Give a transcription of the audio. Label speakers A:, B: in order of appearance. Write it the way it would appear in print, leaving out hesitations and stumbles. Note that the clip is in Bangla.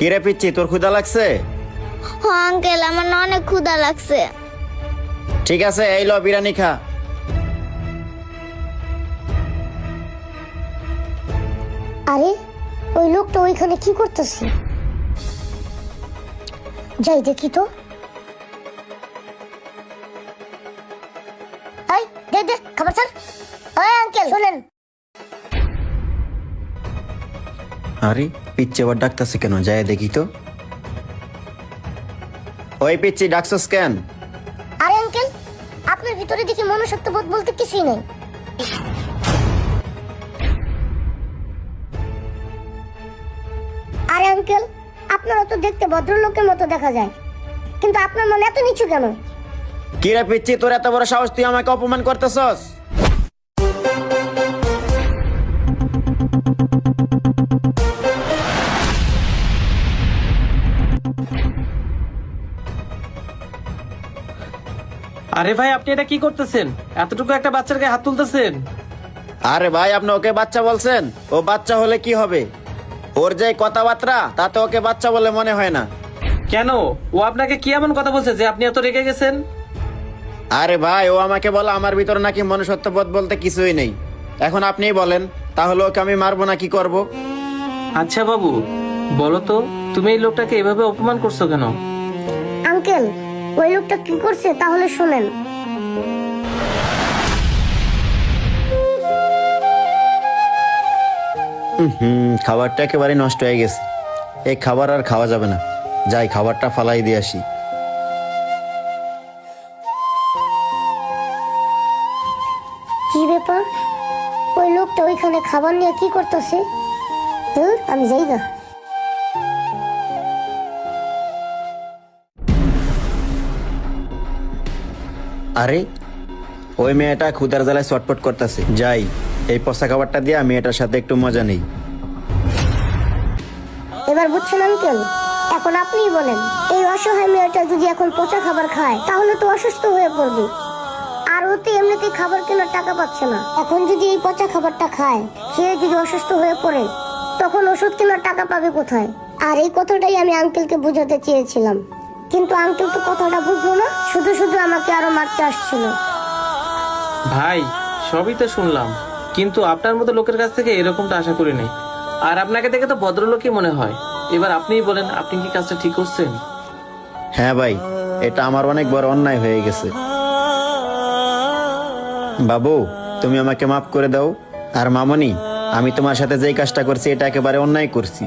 A: কিরে পিচ্ছি, তোর ক্ষুধা লাগছে?
B: হ্যাঁ আঙ্কেল, আমার না অনেক ক্ষুধা লাগছে।
A: ঠিক আছে, এই ল বিরিয়ানি খা।
C: আরে ওই লোকটা ওইখানে কি করতেছে? যাই দেখি তো। এই দে দে খাবার স্যার। হ্যাঁ আঙ্কেল শোনেন।
A: আরে পিচ্ছি আবার ডাকতেছে কেন? যায় দেখি তো। ওই পিচ্ছি, ডাকছস কেন?
C: আরে আঙ্কেল, আপনার ভিতরে দেখি মনুষ্যত্ব বোধ বলতে কিছুই নেই। আরে আঙ্কেল, আপনারা তো দেখতে ভদ্রলোকের মতো দেখা যায়, কিন্তু আপনার মন এত নিচু কেন?
A: কিরে পিচ্ছি, তোর এত বড় সাহস, তুই আমাকে অপমান করতেছস?
D: আরে ভাই, আপনি এটা কি করতেছেন? এতটুকু একটা বাচ্চার গায়ে হাত তুলতেছেন?
A: আরে ভাই, আপনি ওকে বাচ্চা বলছেন? ও বাচ্চা হলে কি হবে? ওর যে কথাবার্তা, তাতে ওকে বাচ্চা বলে মনে হয় না।
D: কেন, ও আপনাকে কি এমন কথা বলছে যে আপনি এত রেগে গেছেন?
A: আরে ভাই, ও আমাকে বলে আমার ভিতরে নাকি মনুষ্যত্ববোধ বলতে কিছুই নেই। এখন আপনিই বলেন, তাহলে ওকে আমি মারবো না কি করব?
D: আচ্ছা বাবু, বলো তো, তুমি এই লোকটাকে এভাবে অপমান করছো কেন?
C: আঙ্কেল, ওই লোকটা কি করছে তাহলে শোনেন।
A: খাবারটা একেবারে নষ্ট হয়ে গেছে। এই খাবার আর খাওয়া যাবে না। যাই, খাবারটা ফালাই দিয়ে আসি।
C: কি ব্যাপার? ওই লোকটা ওইখানে খাবার নিয়ে কি করতেছে? আমি যাই না।
A: আরে ওই মেয়েটা ক্ষুধার জ্বালায় চটপট করতেছে। যাই, এই পচা খাবারটা দিয়ে মেয়েটার সাথে একটু মজা নেই।
C: এবার বুঝছেন আঙ্কেল? এখন আপনিই বলেন, এই অসহায় মেয়েটা যদি এখন পচা খাবার খায় তাহলে তো অসুস্থ হয়ে পড়বে। আর ও তো এমনিতেই খাবার কেনার টাকা পাচ্ছে না। এখন যদি এই পচা খাবারটা খায়, খেয়ে যদি অসুস্থ হয়ে পড়ে, তখন ওষুধ কেনার টাকা পাবে কোথায়? আর এই কথাটাই আমি আঙ্কেলকে বোঝাতে চেয়েছিলাম, কিন্তু আঙ্কেল তো কথাটা বুঝলো না, শুধু শুধু আমাকে আরো মারতে আসছিল।
D: ভাই, সবই তো শুনলাম, কিন্তু আপনার মতো লোকের কাছ থেকে এরকমটা আশা করি নাই। আর আপনাকে দেখে তো ভদ্রলোকই মনে হয়। এবার আপনিই বলেন, আপনি কি কাজটা ঠিক করছেন?
A: হ্যাঁ ভাই, এটা আমার অনেক বড় অন্যায় হয়ে গেছে। বাবু, তুমি আমাকে মাফ করে দাও। আর মামনি, আমি তোমার সাথে যেই কাজটা করছি এটা একেবারে অন্যায় করছি।